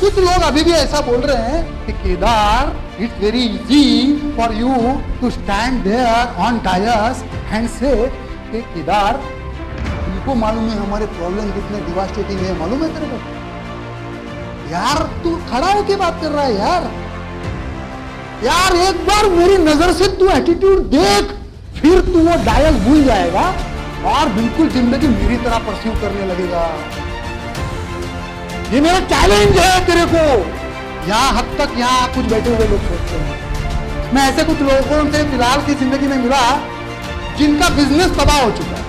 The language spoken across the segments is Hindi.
कुछ लोग अभी भी ऐसा बोल रहे हैं कि Kedar, it's very easy for you to stand there on dais and say कि केदार, तुमको मालूम है हमारे प्रॉब्लम कितने डिवास्टेटिंग है, मालूम है तेरे को? यार तू खड़ा होके बात कर रहा है यार एक बार मेरी नजर से तू एटीट्यूड देख, फिर तू वो डायल भूल जाएगा और बिल्कुल जिंदगी मेरी तरह परस्यू करने लगेगा। ये मेरा चैलेंज है तेरे को। यहां हद तक यहां कुछ बैठे हुए लोग सोचते हैं। मैं ऐसे कुछ लोगों से फिलहाल की जिंदगी में मिला जिनका बिजनेस तबाह हो चुका है।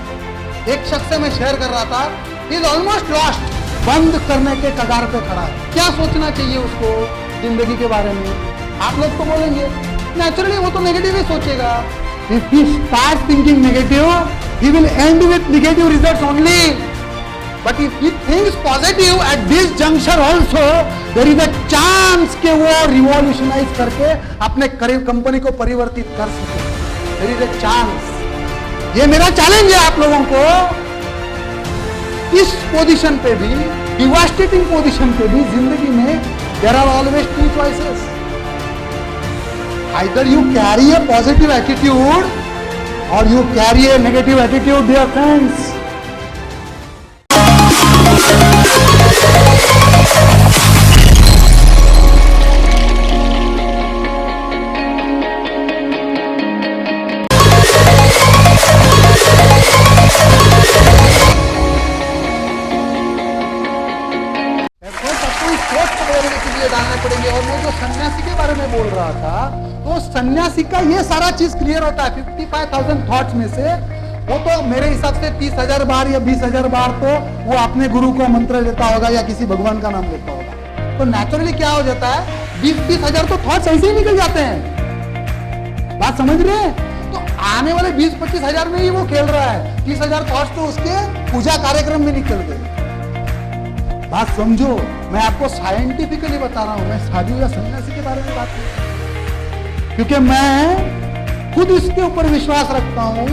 एक शख्स से मैं शेयर कर रहा था, ही इज ऑलमोस्ट लॉस्ट, बंद करने के कगार पे खड़ा है। क्या सोचना चाहिए उसको जिंदगी के बारे में? आप लोग तो बोलेंगे नेचुरली वो तो नेगेटिव ही सोचेगा। If he starts thinking negative, he will end with negative results only. But if he thinks positive at this juncture also, there is a chance कि वो revolutionize करके अपने कंपनी को परिवर्तित कर सके। There is a chance. ये मेरा चैलेंज है आप लोगों को। इस पोजीशन पे भी, डिवास्टेटिंग पोजीशन पे भी जिंदगी में there are always two choices. Either you carry a positive attitude or you carry a negative attitude, dear friends. डालने पड़ेंगे। और मैं जो सन्यासी के बारे में बोल रहा था, तो सन्यासी का ये सारा चीज क्लियर होता है 55,000 थॉट्स में से। वो तो मेरे हिसाब से 30,000 बार या 20,000 बार तो वो अपने गुरु को मंत्र लेता होगा या किसी भगवान का नाम लेता होगा। तो नेचुरली क्या हो जाता है, 20-30,000 तो थॉट्स ऐसे ही निकल जाते हैं। बात समझ रहे हैं? तो आने वाले 20-25,000 में ही वो खेल रहा है। 30,000 थॉट्स तो उसके पूजा कार्यक्रम में निकल गए। बात समझो, मैं आपको साइंटिफिकली बता रहा हूं, मैं साधु या सन्यासी के बारे में बात नहीं कर रहा, क्योंकि मैं खुद इसके ऊपर विश्वास रखता हूं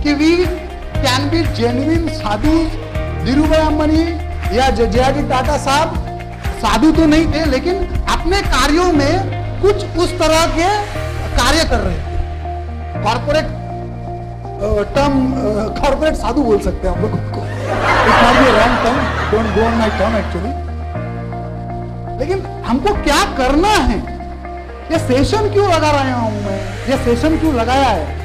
कि वी कैन बी जेन्युइन साधु। धीरूभाई अंबानी या जे.आर.डी. टाटा साहब साधु तो नहीं थे, लेकिन अपने कार्यों में कुछ उस तरह के कार्य कर रहे थे। कॉर्पोरेट कॉर्पोरेट साधु बोल सकते हैं हम लोग उनको। It not be wrong term, don't go on my term actually. लेकिन हमको क्या करना है? ये सेशन क्यों लगा रहा हूं मैं? ये सेशन क्यों लगाया है?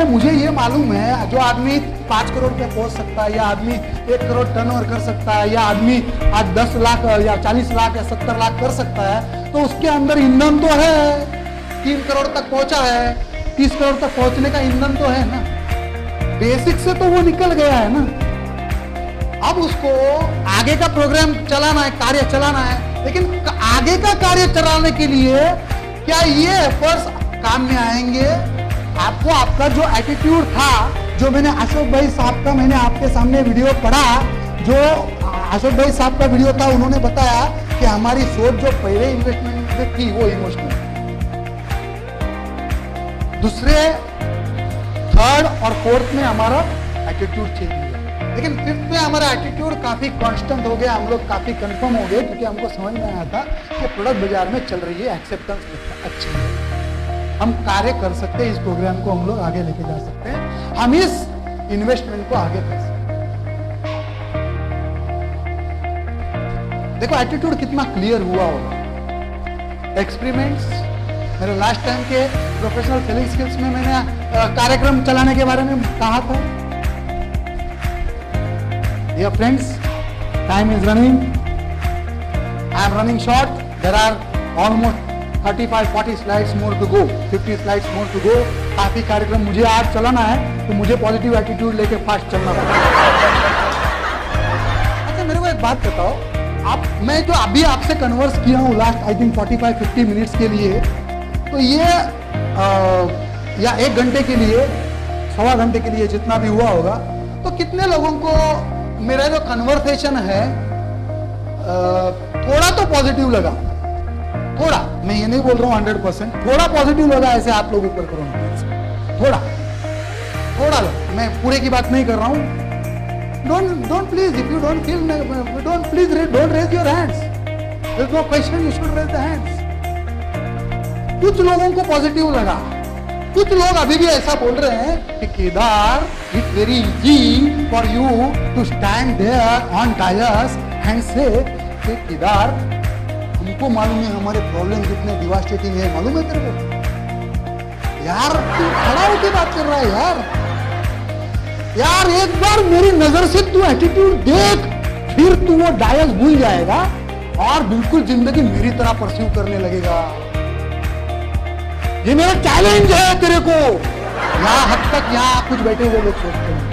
मुझे ये मालूम है, जो आदमी 5 करोड़ पे पहुंच सकता है, या आदमी 1 करोड़ टर्नओवर कर सकता है, या आदमी आज 10 लाख या 40 लाख या 70 लाख कर सकता है, तो उसके अंदर ईंधन तो है। 3 करोड़ तक पहुंचा है, 30 करोड़ तक पहुंचने का ईंधन तो है ना। बेसिक से तो वो निकल गया है ना। अब उसको आगे का प्रोग्राम चलाना है, कार्य चलाना है। लेकिन आगे का कार्य चलाने के लिए क्या ये एफर्ट्स काम में आएंगे? आपको आपका जो एटीट्यूड था, जो मैंने अशोक भाई साहब का मैंने आपके सामने वीडियो पढ़ा, जो अशोक भाई साहब का वीडियो था, उन्होंने बताया कि हमारी सोच जो पहले इन्वेस्टमेंट में थी वो इमोशनल, दूसरे, थर्ड और फोर्थ में हमारा एटीट्यूड चेंज हुआ, लेकिन फिफ्थ में हमारा एटीट्यूड काफी कांस्टेंट हो गया। हम लोग काफी कंफर्म हो गए, क्योंकि हमको समझ में आया था कि प्रोडक्ट बाजार में चल रही है, एक्सेप्टेंस अच्छी है, हम कार्य कर सकते हैं, इस प्रोग्राम को हम लोग आगे लेके जा सकते हैं, हम इस इन्वेस्टमेंट को आगे कर सकते हैं। देखो एटीट्यूड कितना क्लियर हुआ होगा। एक्सपेरिमेंट्स, मेरे लास्ट टाइम के प्रोफेशनल सेलिंग स्किल्स में मैंने कार्यक्रम चलाने के बारे में कहा था। Dear friends, time is running. I am running short. There are almost 35-40 slides more to go, 50 slides more to go. काफी कार्यक्रम मुझे आज चलाना है, तो मुझे पॉजिटिव एटीट्यूड लेके फास्ट चलना पड़ेगा। अच्छा मेरे को एक बात बताओ, मैं जो अभी आपसे कन्वर्स किया हूँ लास्ट आई थिंक 45-50 मिनट्स के लिए, तो ये या 1 घंटे के लिए, 1.25 घंटे के लिए जितना भी हुआ होगा, तो कितने लोगों को मेरा जो कन्वर्सेशन है थोड़ा तो पॉजिटिव लगा? थोड़ा, मैं ये नहीं बोल रहा हूँ 100%, थोड़ा पॉजिटिव लगा, ऐसे आप लोग ऊपर करो, थोड़ा थोड़ा लो, मैं पूरे की बात नहीं कर रहा हूँ। Don't please, if you don't feel, don't please, don't raise your hands. There's no question you should raise the hands. कुछ लोगों को पॉजिटिव लगा, कुछ लोग अभी भी ऐसा बोल रहे हैं कि Kedar, it's very easy for you to stand there on dais and say कि केदार, हमको मालूम है हमारे प्रॉब्लम कितने डिवास्टेटिंग है, मालूम है तेरे को? यार तू खड़ा होकर बात कर रहा है यार, एक बार मेरी नजर से तू एटीट्यूड देख, फिर तू वो डायस भूल जाएगा और बिल्कुल जिंदगी मेरी तरह परस्यू करने लगेगा। ये मेरा चैलेंज है तेरे को। यहां हद तक यहां कुछ बैठे हुए लोग सोचते हैं,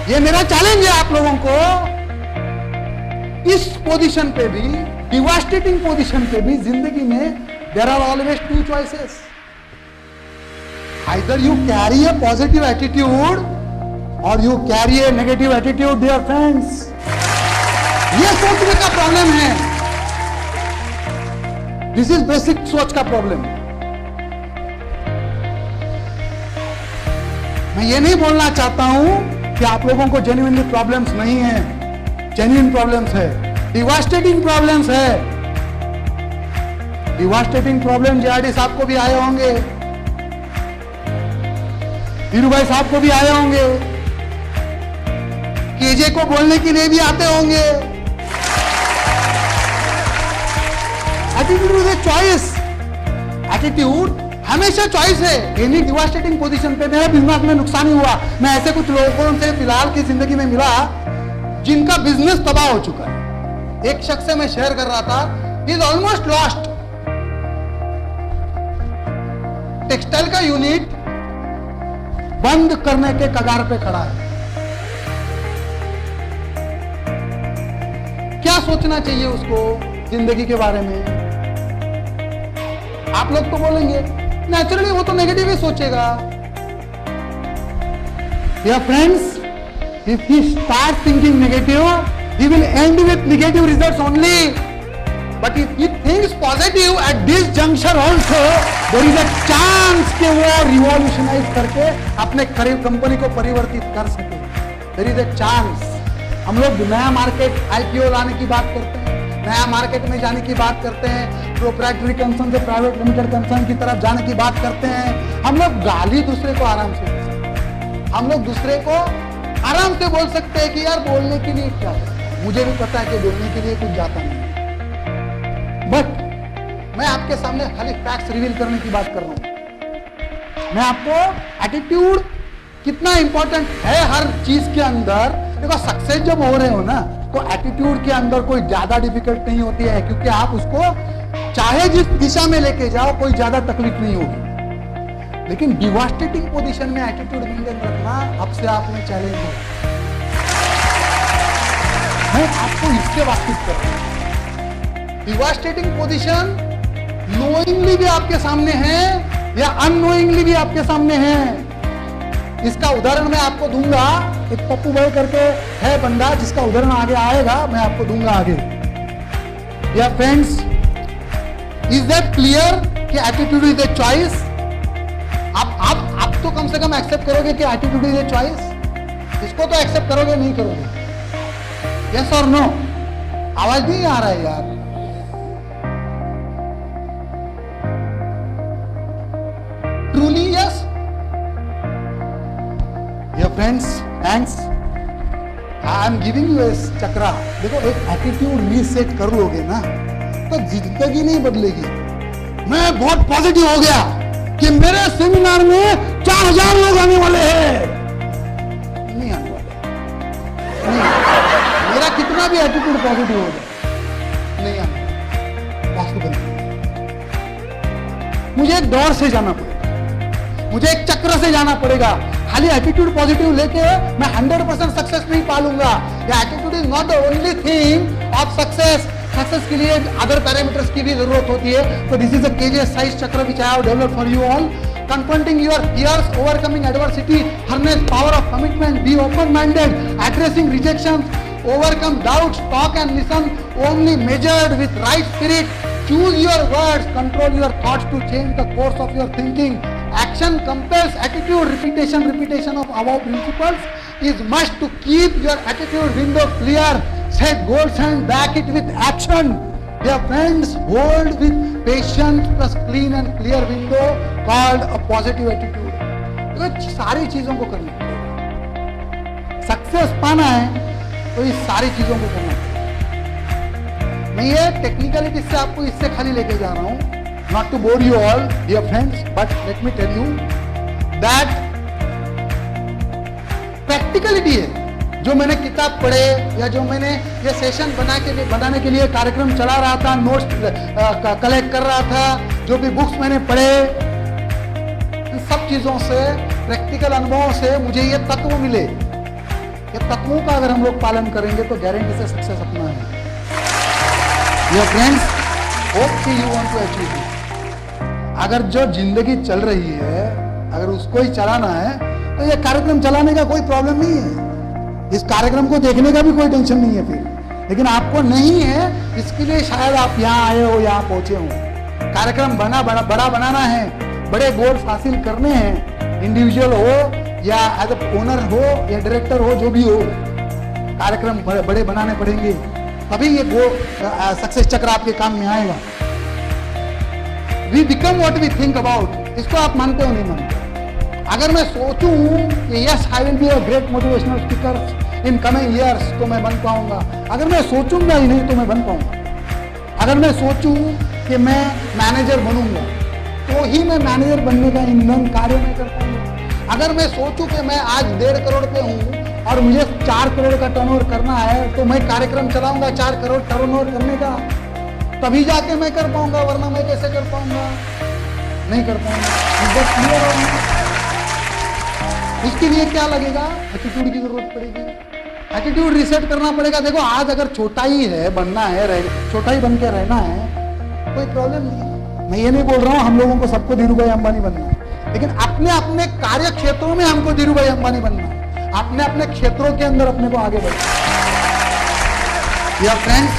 ये मेरा चैलेंज है आप लोगों को। इस पोजीशन पे भी, डिवास्टेटिंग पोजीशन पे भी जिंदगी में there are always two choices. Either you carry a positive attitude और you carry a negative attitude dear friends. ये सोचने का प्रॉब्लम है, दिस इज बेसिक सोच का प्रॉब्लम। मैं ये नहीं बोलना चाहता हूं कि आप लोगों को जेन्युइनली प्रॉब्लम्स नहीं है, जेन्युइन प्रॉब्लम्स है, डिवास्टेटिंग प्रॉब्लम्स है। डिवास्टेटिंग प्रॉब्लम जेआरडी साहब को भी आए होंगे, धीरू भाई साहब को भी आए होंगे, केजे को बोलने के लिए भी आते होंगे। Attitude is a choice, attitude हमेशा चॉइस है। एनी डिवास्टेटिंग पोजीशन पे मेरे बिजनेस में नुकसान ही हुआ। मैं ऐसे कुछ लोगों से फिलहाल की जिंदगी में मिला जिनका बिजनेस तबाह हो चुका है। एक शख्स से मैं शेयर कर रहा था, he is almost lost. Textile का यूनिट बंद करने के कगार पे खड़ा है। क्या सोचना चाहिए उसको जिंदगी के बारे में? आप लोग तो बोलेंगे नेचुरली वो तो नेगेटिव ही सोचेगा। Dear friends, if he starts thinking negative, he will end with negative results only. But if he thinks positive at this juncture also, there is a chance कि वो revolutionize करके अपने करीब कंपनी को परिवर्तित कर सके। There is a chance. हम लोग नया मार्केट IPO लाने की बात करते हैं, नया मार्केट में जाने की बात करते हैं, प्रोप्राइटरी कंसर्न से प्राइवेट लिमिटेड कंसर्न की तरफ जाने की बात करते हैं। हम लोग गाली दूसरे को आराम से दे सकते हैं, हम लोग दूसरे को आराम से बोल सकते हैं कि यार बोलने के लिए क्या है, मुझे भी पता है कि बोलने के लिए कुछ जाता नहीं। बट मैं आपके सामने खाली फैक्ट्स रिवील करने की बात कर रहा हूं। मैं आपको एटीट्यूड कितना इंपॉर्टेंट है हर चीज के अंदर। देखो सक्सेस जब हो रहे हो ना, तो एटीट्यूड के अंदर कोई ज्यादा डिफिकल्ट नहीं होती है, क्योंकि आप उसको चाहे जिस दिशा में लेके जाओ कोई ज्यादा तकलीफ नहीं होगी। लेकिन डिवास्टेटिंग पोजीशन में एटीट्यूड मेंटेन रखना अब से आप में चैलेंज है। मैं आपको इससे वाकिफ कर रहा हूं। डिवास्टेटिंग पोजीशन नोइंगली भी आपके सामने है या अननोइंगली भी आपके सामने है। इसका उदाहरण मैं आपको दूंगा। एक पप्पू भाई करके है बंदा जिसका उदाहरण आगे आएगा, मैं आपको दूंगा आगे। या फ्रेंड्स, इज दैट क्लियर कि एटीट्यूड इज ए चॉइस? आप तो कम से कम एक्सेप्ट करोगे कि एटीट्यूड इज ए चॉइस। इसको तो एक्सेप्ट करोगे नहीं करोगे? यस और नो? आवाज नहीं आ रहा है यार। Truly yes? Yeah friends, thanks. I am giving you a chakra. देखो, एक एटीट्यूड रीसेट कर लोगे ना तो जिंदगी नहीं बदलेगी। मैं बहुत पॉजिटिव हो गया कि मेरे सेमिनार में 4000 लोग आने वाले हैं। नहीं आने वाले, नहीं। मेरा कितना भी एटीट्यूड पॉजिटिव हो जाए, नहीं आने पॉसिबल नहीं। मुझे एक दौर से जाना पड़ेगा, मुझे एक चक्र से जाना पड़ेगा। खाली एटीट्यूड पॉजिटिव लेके मैं 100% सक्सेस नहीं पालूंगा। Attitude is not the only thing of success. Success के लिए अदर पैरामीटर्स की भी जरूरत होती है। तो this is a KJ size चक्र which I have developed for you all. Confronting your fears, overcoming adversity, harness power of commitment, be open-minded, addressing rejections, overcome doubts, talk and listen only measured with right spirit. Choose your words, control your thoughts to change the course of your thinking. Action compels attitude. Repetition of above principles is must to keep your attitude window clear. Set goals and back it with action. Dear friends, hold with patience plus clean and clear window called a positive attitude. देखो सारी चीजों को करना है, सक्सेस पाना है तो इस सारी चीजों को करना है। मैं ये टेक्निकलिटी से आपको इससे खाली लेके जा रहा हूं, not to bore you all, dear friends, but let me tell you that practicality है। जो मैंने किताब पढ़े या जो मैंने ये सेशन बनाने के लिए कार्यक्रम चला रहा था, नोट्स कलेक्ट कर रहा था, जो भी बुक्स मैंने पढ़े, इन सब चीजों से, प्रैक्टिकल अनुभवों से मुझे ये तत्व मिले। ये तत्वों का अगर हम लोग पालन करेंगे तो गारंटी से सक्सेस अपना है। Dear friends, hope you want to achieve it। अगर जो जिंदगी चल रही है, अगर उसको ही चलाना है तो ये कार्यक्रम चलाने का कोई प्रॉब्लम नहीं है, इस कार्यक्रम को देखने का भी कोई टेंशन नहीं है फिर। लेकिन आपको नहीं है, इसके लिए शायद आप यहाँ आए हो, यहाँ पहुंचे हो। कार्यक्रम बड़ा बनाना है, बड़े गोल्स हासिल करने हैं, इंडिविजुअल हो या एज ए ओनर हो या डायरेक्टर हो, जो भी हो, कार्यक्रम बड़े बनाने पड़ेंगे, तभी ये सक्सेस चक्र आपके काम में आएगा। We become what we think about, इसको आप मानते हो नहीं मानते? अगर मैं सोचूं कि yes I will be a great motivational speaker in coming years, तो मैं बन पाऊंगा। अगर मैं सोचूंगा ही नहीं तो मैं बन पाऊंगा। अगर मैं सोचूं कि मैं मैनेजर बनूंगा तो ही मैं मैनेजर बनने का ईंधन कार्य में कर पाऊंगा। अगर मैं सोचूं कि मैं आज 1.5 करोड़ पे हूं और मुझे 4 करोड़ का टर्नओवर करना है, तो मैं कार्यक्रम चलाऊंगा 4 करोड़ टर्नओवर करने का, तभी जाके मैं कर पाऊंगा, वरना मैं कैसे कर पाऊंगा? नहीं कर पाऊंगा। उसके लिए क्या लगेगा? एटीट्यूड की जरूरत पड़ेगी, एटीट्यूड रिसेट करना पड़ेगा। देखो आज अगर छोटा ही है बनना है, छोटा ही बन के रहना है, कोई प्रॉब्लम नहीं। मैं ये नहीं बोल रहा हूँ हम लोगों को सबको धीरूभाई अंबानी बनना है, लेकिन अपने अपने कार्य क्षेत्रों में हमको धीरूभाई अंबानी बनना है, अपने अपने क्षेत्रों के अंदर अपने को आगे बढ़ना है। Dear friends,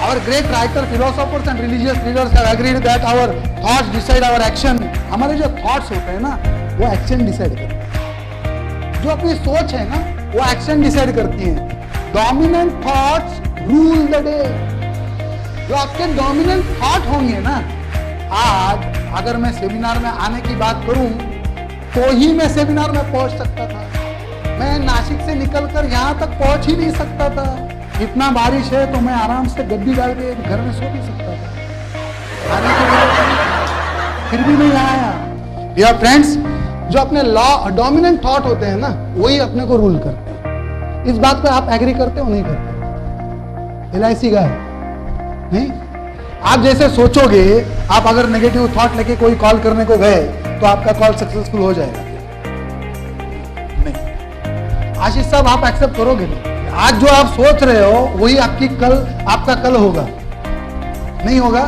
our great writer, philosophers and religious leaders have agreed that our thoughts decide our action। हमारे जो thoughts होते हैं ना, वो एक्शन डिसाइड करते हैं। जो अपनी सोच है ना, वो एक्शन डिसाइड करती है। Dominant thoughts rule the day. जो आपके डोमिनेंट थॉट होंगे ना, आज अगर मैं सेमिनार में आने की बात करूं तो ही मैं सेमिनार में पहुंच सकता था। मैं नासिक से निकलकर यहां तक पहुंच ही नहीं सकता था। इतना बारिश है तो मैं आराम से गद्दी डाल के घर में सो भी सकता था, आने के लिए फिर भी नहीं आया। डियर फ्रेंड्स, जो अपने डोमिनेंट थॉट होते हैं ना, वही अपने को रूल करते हैं। इस बात पे आप एग्री करते हो नहीं करते? LIC का है नहीं? आप जैसे सोचोगे, आप अगर नेगेटिव थॉट लेके कोई कॉल करने को गए तो आपका कॉल सक्सेसफुल हो जाएगा नहीं? आशीष साहब, आप एक्सेप्ट करोगे नहीं? आज जो आप सोच रहे हो वही आपका कल होगा, नहीं होगा?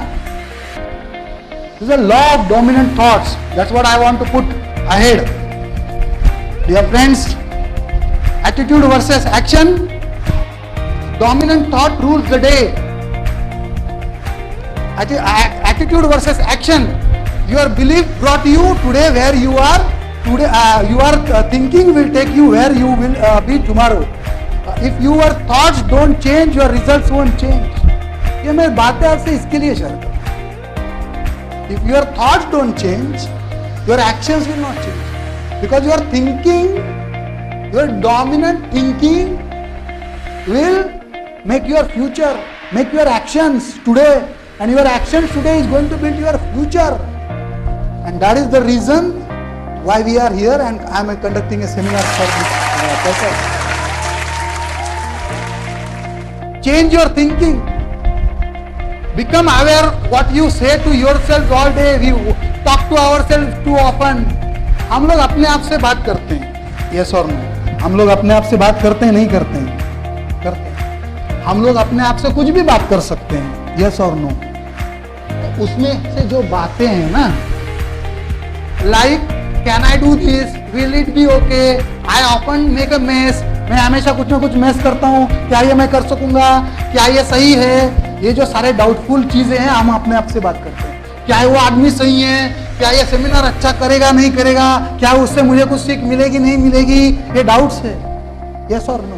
This is a law of dominant thoughts. That's what I want to put ahead. Dear friends, attitude versus action. Dominant thought rules the day. Attitude versus action. Your belief brought you today where you are. Today, your thinking will take you where you will be tomorrow. If your thoughts don't change, your results won't change. ये मैं बातें आपसे इसके लिए शेयर कर। If your thoughts don't change, your actions will not change. Because your thinking, your dominant thinking will make your future, make your actions today. And your actions today is going to build your future. And that is the reason why we are here and I am conducting a seminar for this purpose. Change your thinking. Become aware what you say to yourself all day. We talk to ourselves too often. हम लोग अपने आप से बात करते हैं, yes or no? हम लोग अपने आप से बात करते हैं नहीं करते हैं? करते हैं। हम लोग अपने आप से कुछ भी बात कर सकते हैं, yes or no? तो उसमें से जो बातें हैं ना, like can I do this? Will it be okay? I often make a mess. मैं हमेशा कुछ ना कुछ मैस करता हूँ, क्या ये मैं कर सकूंगा? क्या ये सही है? ये जो सारे डाउटफुल चीजें हैं, हम अपने आप से बात करते हैं। क्या वो आदमी सही है? क्या ये सेमिनार अच्छा करेगा नहीं करेगा? क्या उससे मुझे कुछ सीख मिलेगी नहीं मिलेगी? ये डाउट्स है, यस और नो?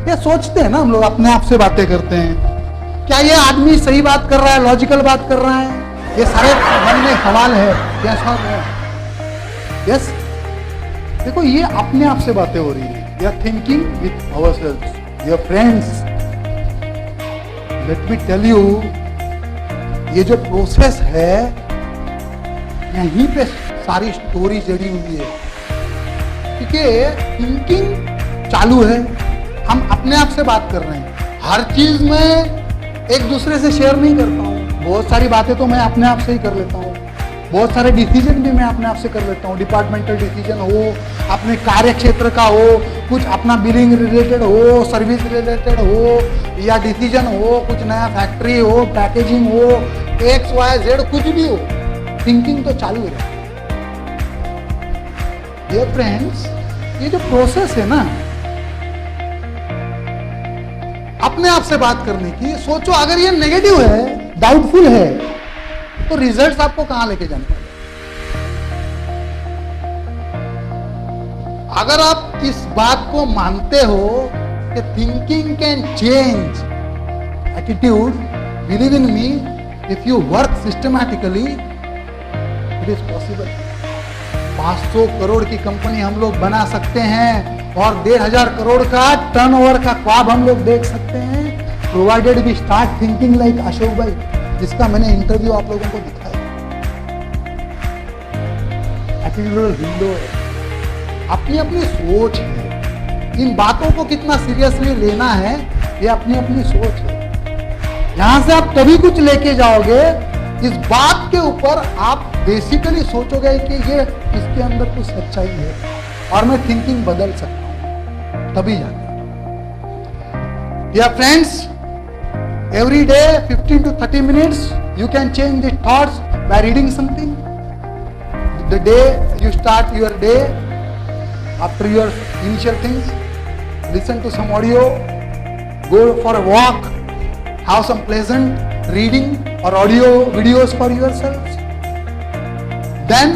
ये सोचते हैं ना हम लोग, अपने आप से बातें करते हैं। क्या ये आदमी सही बात कर रहा है, लॉजिकल बात कर रहा है? ये सारे मन में सवाल है। यस और नो? यस। देखो ये अपने आप से बातें हो रही है। We are thinking with ourselves. Dear friends, let me tell you, ये जो प्रोसेस है यहीं पे सारी स्टोरी जड़ी हुई है। क्योंकि थिंकिंग चालू है, हम अपने आप से बात कर रहे हैं। हर चीज में एक दूसरे से शेयर नहीं करता हूँ। बहुत सारी बातें तो मैं अपने आप से ही कर लेता हूँ। बहुत सारे डिसीजन भी मैं अपने आप से कर लेता हूँ। डिपार्टमेंटल डिसीजन हो, अपने कार्य क्षेत्र का हो, कुछ अपना बिलिंग रिलेटेड हो, सर्विस रिलेटेड हो, या डिसीजन हो, कुछ नया फैक्ट्री हो, पैकेजिंग हो, XYZ कुछ भी हो, थिंकिंग तो चालू है। डियर फ्रेंड्स, ये जो प्रोसेस है ना अपने आप से बात करने की, सोचो अगर ये नेगेटिव है, डाउटफुल है, तो रिजल्ट्स आपको कहां लेके जाने वाले? अगर आप इस बात को मानते हो कि thinking can change attitude, believe in me, if you work systematically, it is possible. 500 crore की कंपनी हम लोग बना सकते हैं और 1,500 करोड़ का टर्नओवर का ख्वाब हम लोग देख सकते हैं, provided we start thinking like Ashok भाई, जिसका मैंने इंटरव्यू आप लोगों को दिखाया। एटीट्यूडल विंडो है, अपनी अपनी सोच है। इन बातों को कितना सीरियसली लेना है, ये अपनी अपनी सोच है। यहां से आप तभी कुछ लेके जाओगे, इस बात के ऊपर आप बेसिकली सोचोगे कि ये इसके अंदर कुछ सच्चाई है और मैं थिंकिंग बदल सकता हूं, तभी जाके। Dear friends, every day 15 to 30 minutes you can change the thoughts by reading something. The day you start your day, after your initial things, listen to some audio, go for a walk, have some pleasant reading or audio videos for yourselves. Then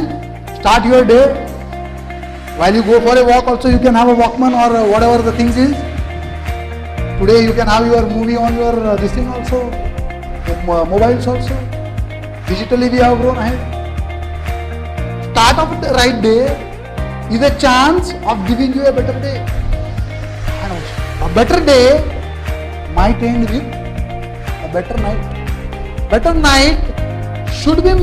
start your day. While you go for a walk also you can have a Walkman or whatever the things is. Today you can have your movie on your this thing also, mobiles also. Digitally we have grown ahead. Start of the right day is a chance of giving you a better day. And a better day might end with a better night. Better night should be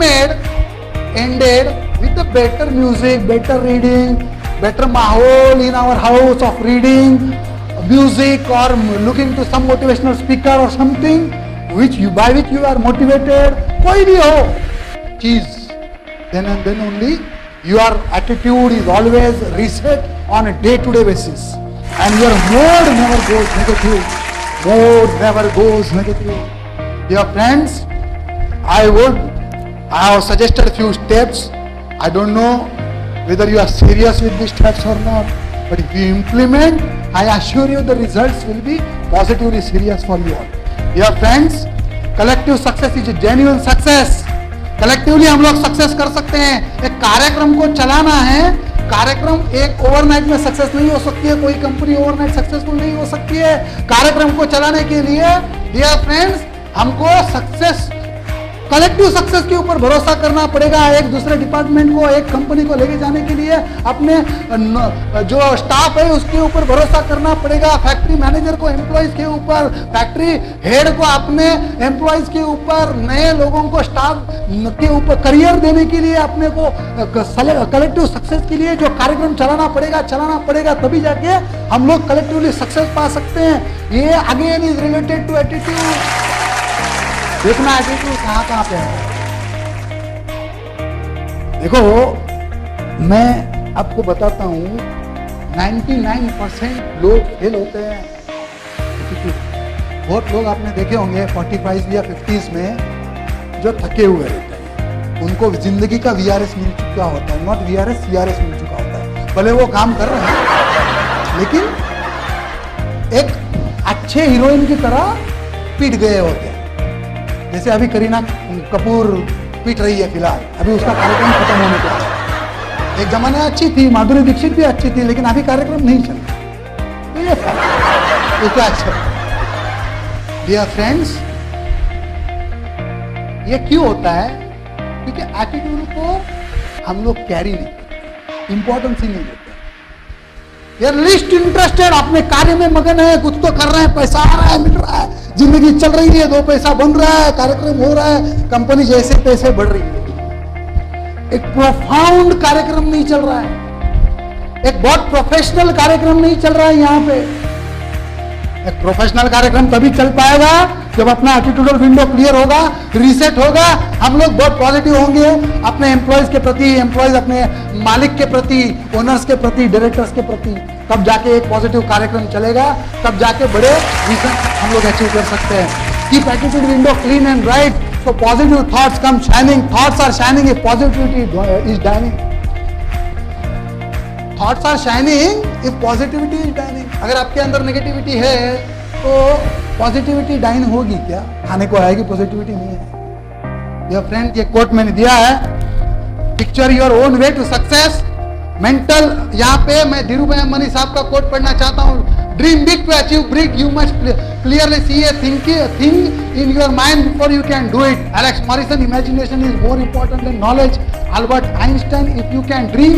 ended with a better music, better reading, better mahol in our house of reading, music, or looking to some motivational speaker or something by which you are motivated. कोई भी हो चीज, then and then only your attitude is always reset on a day-to-day basis, and your mood never goes negative. Mood never goes negative. Dear friends, I have suggested few steps. I don't know whether you are serious with these steps or not, but if you implement, I assure you the results will be positively serious for you all. Dear friends, collective success is a genuine success. Collectively हम लोग सक्सेस कर सकते हैं। एक कार्यक्रम को चलाना है, कार्यक्रम एक ओवरनाइट में सक्सेस नहीं हो सकती है, कोई कंपनी ओवरनाइट सक्सेसफुल नहीं हो सकती है। कार्यक्रम को चलाने के लिए डियर फ्रेंड्स हमको सक्सेस, कलेक्टिव सक्सेस के ऊपर भरोसा करना पड़ेगा। एक दूसरे डिपार्टमेंट को, एक कंपनी को लेके जाने के लिए अपने जो स्टाफ है उसके ऊपर भरोसा करना पड़ेगा। फैक्ट्री मैनेजर को एम्प्लॉइज के ऊपर, फैक्ट्री हेड को अपने एम्प्लॉइज के ऊपर, नए लोगों को स्टाफ के ऊपर करियर देने के लिए अपने को कलेक्टिव सक्सेस के लिए जो कार्यक्रम चलाना पड़ेगा, तभी जाके हम लोग कलेक्टिवली सक्सेस पा सकते हैं। ये again is related to attitude. देखना एटीट्यूड कहां पे है। देखो मैं आपको बताता हूं, 99% लोग फेल होते हैं एटीट्यूड। बहुत लोग आपने देखे होंगे 45 या 50s में जो थके हुए रहते हैं, उनको जिंदगी का VRS मिल चुका होता है, नॉट VRS, CRS मिल चुका होता है। भले वो काम कर रहे हैं लेकिन एक अच्छे हीरोइन की तरह पीट गए होते हैं। जैसे अभी करीना कपूर पीट रही है फिलहाल, अभी उसका कार्यक्रम खत्म होने को है। एक जमाने अच्छी थी, माधुरी दीक्षित भी अच्छी थी, लेकिन अभी कार्यक्रम नहीं चल रहा। तो ये क्या अच्छा। डियर फ्रेंड्स, ये क्यों होता है? क्योंकि एटीट्यूड को हम लोग कैरी नहीं करते, इंपॉर्टेंस ही नहीं देते। यार लिस्ट इंटरेस्टेड, अपने कार्य में मगन है, कुछ तो कर रहे हैं, पैसा आ रहा है, मिल रहा है, जिंदगी चल रही है, दो पैसा बन रहा है, कार्यक्रम हो रहा है, कंपनी जैसे तैसे बढ़ रही है। एक प्रोफाउंड कार्यक्रम नहीं चल रहा है, एक बहुत प्रोफेशनल कार्यक्रम नहीं चल रहा है। यहाँ पे एक प्रोफेशनल कार्यक्रम तभी चल पाएगा जब अपना एटीट्यूडल विंडो क्लियर होगा, रीसेट होगा, हम लोग बहुत पॉजिटिव होंगे अपने एम्प्लॉयज के प्रति, एम्प्लॉयज अपने मालिक के प्रति, ओनर्स के प्रति, डायरेक्टर्स के प्रति, तब जाके एक पॉजिटिव कार्यक्रम चलेगा, तब जाके बड़े विजन हम लोग अचीव कर सकते हैं। Keep attitude window clean and bright, so positive thoughts come shining, thoughts are shining if positivity is dining, thoughts are shining if positivity is dining. अगर आपके अंदर नेगेटिविटी है तो पॉजिटिविटी डाइन होगी क्या? खाने को आएगी, पॉजिटिविटी नहीं है। ये फ्रेंड, ये कोट मैंने दिया है, picture your own way to success mental. यहाँ पे मैं धीरूभाई अंबानी साहब का कोट पढ़ना चाहता हूँ, dream big to achieve big, you must clearly see a thing in your mind before you can do it. Alex Morrison, imagination is more important than knowledge. Albert Einstein, if you can dream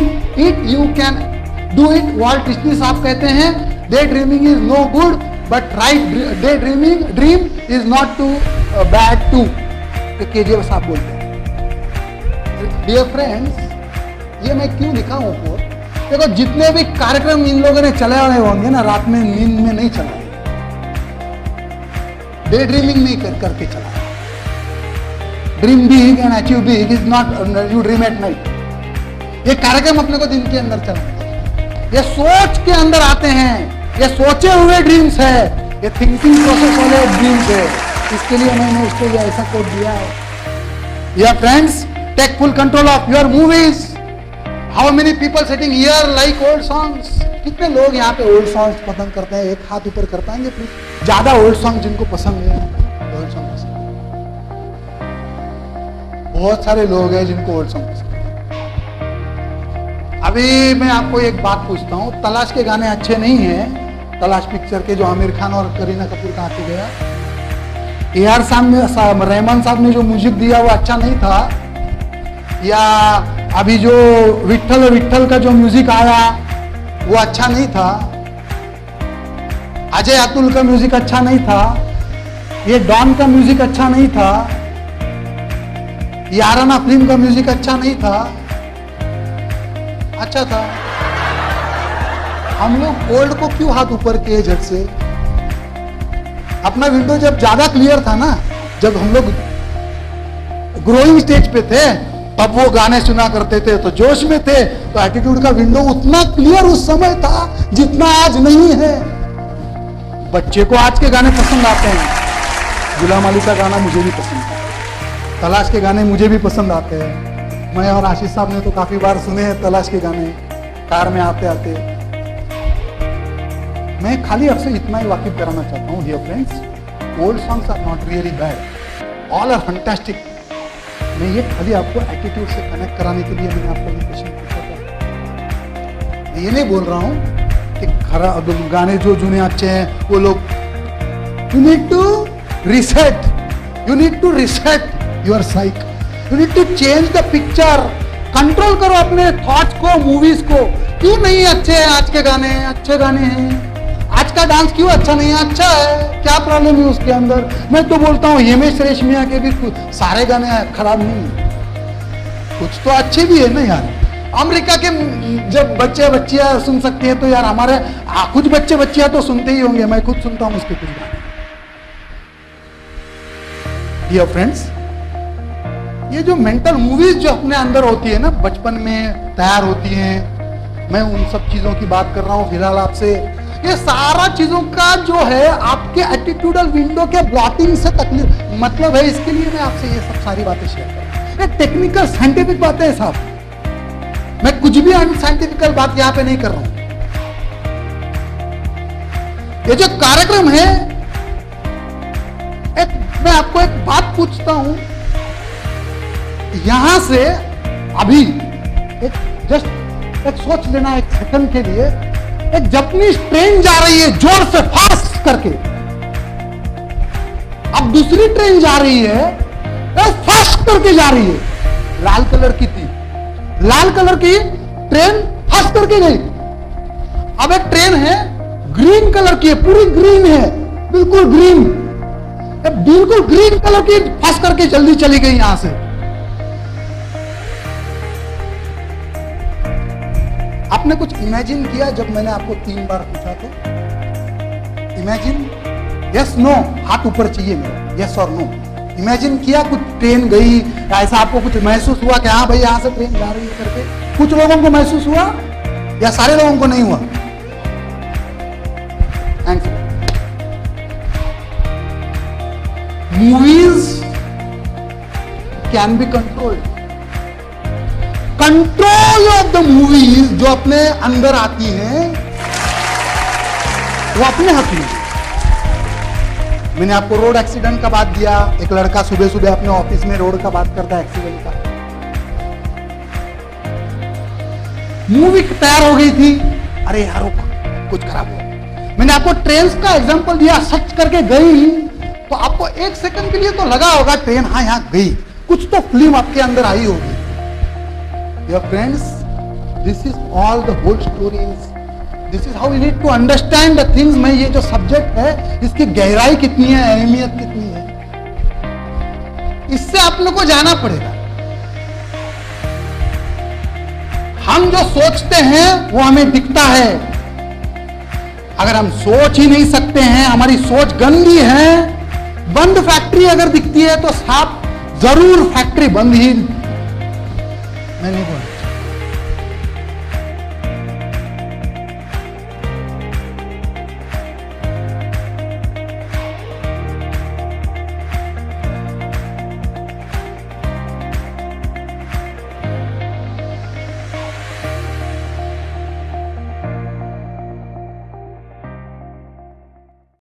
it you can do it. Walt Disney साहब कहते हैं, day dreaming is no good but right day dream is not too bad too. KGF साहब बोलते हैं। डियर फ्रेंड्स, ये मैं क्यों लिखा हूं ऊपर? देखो, जितने भी कार्यक्रम इन लोगों ने चलाए होंगे ना, रात में नींद में नहीं चलाए, डे ड्रीमिंग नहीं करके चलाए। Dream big and achieve big is not you dream at night. ये कार्यक्रम अपने को दिन के अंदर चलाए, ये सोच के अंदर आते हैं, ये सोचे हुए ड्रीम्स है, ये थिंकिंग प्रोसेस वाले ड्रीम्स है। इसके लिए मैंने उसको ये ऐसा कोड दिया है। या friends, take full control of your movies. How many people sitting here like old songs? कितने लोग यहाँ पे ओल्ड सॉन्ग्स पसंद करते हैं? एक हाथ ऊपर कर पाएंगे प्लीज? ज्यादा ओल्ड सॉन्ग जिनको पसंद है, ओल्ड सॉन्ग पसंद। बहुत सारे लोग हैं जिनको ओल्ड सॉन्ग पसंद है। अभी मैं आपको एक बात पूछता हूँ, तलाश के गाने अच्छे नहीं हैं? तलाश पिक्चर के जो आमिर खान और करीना कपूर कहाँ पे गया? AR रहमान साहब ने जो म्यूजिक दिया वो अच्छा नहीं था? या अभी जो विट्ठल विट्ठल का जो म्यूजिक आया वो अच्छा नहीं था? अजय अतुल का म्यूजिक अच्छा नहीं था? ये डॉन का म्यूजिक अच्छा नहीं था? याराना फिल्म का म्यूजिक अच्छा नहीं था? अच्छा था। हम लोग ओल्ड को क्यों हाथ ऊपर किए झट से? अपना विंडो जब ज्यादा क्लियर था ना, जब हम लोग ग्रोइंग स्टेज पे थे, तब वो गाने सुना करते थे, तो जोश में थे, तो एटीट्यूड का विंडो उतना क्लियर उस समय था जितना आज नहीं है। बच्चे को आज के गाने पसंद आते हैं। गुलाम अली का गाना मुझे भी पसंद है, तलाश के गाने मुझे भी पसंद आते हैं। मैं और आशीष साहब ने तो काफी बार सुने हैं तलाश के गाने, कार में आते आते। मैं खाली आपसे इतना ही वाकिफ कराना चाहता हूँ, dear friends, old songs are not really bad, all are fantastic. मैं ये खाली आपको एटीट्यूड से कनेक्ट कराने के लिए मैंने आपको इन्विटेशन पूछा था। मैं ये नहीं बोल रहा हूँ कि खराब गाने जो जुने अच्छे हैं वो लोग। You need to reset, you need to reset your psych, you need to change the picture. Control करो अपने थॉट्स को, मूवीज को। क्यों नहीं अच्छे हैं आज के गाने? अच्छे गाने हैं। आज का डांस क्यों अच्छा नहीं है? अच्छा है, क्या प्रॉब्लम है उसके अंदर? मैं तो बोलता हूँ हिमेश रेशमिया के भी सारे गाने खराब नहीं है, कुछ तो अच्छे भी है ना यार। अमेरिका के जब बच्चे बच्चियां सुन सकती है, तो यार हमारे कुछ बच्चे बच्चियां तो सुनते ही होंगे। मैं खुद सुनता हूँ उसके कुछ गाने। डियर फ्रेंड्स, ये जो मेंटल मूवीज जो अपने अंदर होती है ना, बचपन में तैयार होती हैं, मैं उन सब चीजों की बात कर रहा हूँ फिलहाल आपसे। ये सारा चीजों का जो है आपके एटीट्यूडल विंडो के ब्लॉटिंग से तकलीफ मतलब है। इसके लिए मैं आपसे ये सब सारी बातें शेयर कर रहा हूं। ये टेक्निकल साइंटिफिक बातें हैं साहब, मैं कुछ भी अनसाइंटिफिकल बात यहां पे नहीं कर रहा हूं। ये जो कार्यक्रम है, मैं आपको एक बात पूछता हूं, यहां से अभी एक सोच लेना एक सेकंड के लिए, एक जापानीज ट्रेन जा रही है जोर से फास्ट करके, अब दूसरी ट्रेन जा रही है फास्ट करके जा रही है, लाल कलर की थी, लाल कलर की ट्रेन फास्ट करके गई। अब एक ट्रेन है ग्रीन कलर की है, पूरी ग्रीन है, बिल्कुल ग्रीन, बिल्कुल ग्रीन कलर की फास्ट करके जल्दी चली गई यहां से। आपने कुछ इमेजिन किया जब मैंने आपको 3 बार पूछा तो? इमेजिन, यस नो, हाथ ऊपर चाहिए मेरा, यस और नो। इमेजिन किया कुछ ट्रेन गई, ऐसा आपको कुछ महसूस हुआ कि हाँ भाई यहां से ट्रेन जा रही है करके? कुछ लोगों को महसूस हुआ या सारे लोगों को नहीं हुआ? Answer, movies can be controlled. Control of the movies जो अपने अंदर आती हैं वो अपने हाथ में। मैंने आपको रोड एक्सीडेंट का बात दिया, एक लड़का सुबह सुबह अपने ऑफिस में रोड का बात करता है, एक्सीडेंट का। मूवी तैयार हो गई थी, अरे यार कुछ खराब हुआ। मैंने आपको ट्रेन का एग्जांपल दिया, सच करके गई तो आपको 1 सेकंड के लिए तो लगा होगा ट्रेन हाँ यहां गई, कुछ तो फिल्म आपके अंदर आई होगी। Dear friends, this is all the whole story is. This is how we need to understand the things. मैं ये जो सब्जेक्ट है इसकी गहराई कितनी है, अहमियत कितनी है, इससे आप लोग को जाना पड़ेगा। हम जो सोचते हैं वो हमें दिखता है। अगर हम सोच ही नहीं सकते हैं, हमारी सोच गंदी है, बंद फैक्ट्री अगर दिखती है तो साफ जरूर फैक्ट्री बंद ही, मैं नहीं बोल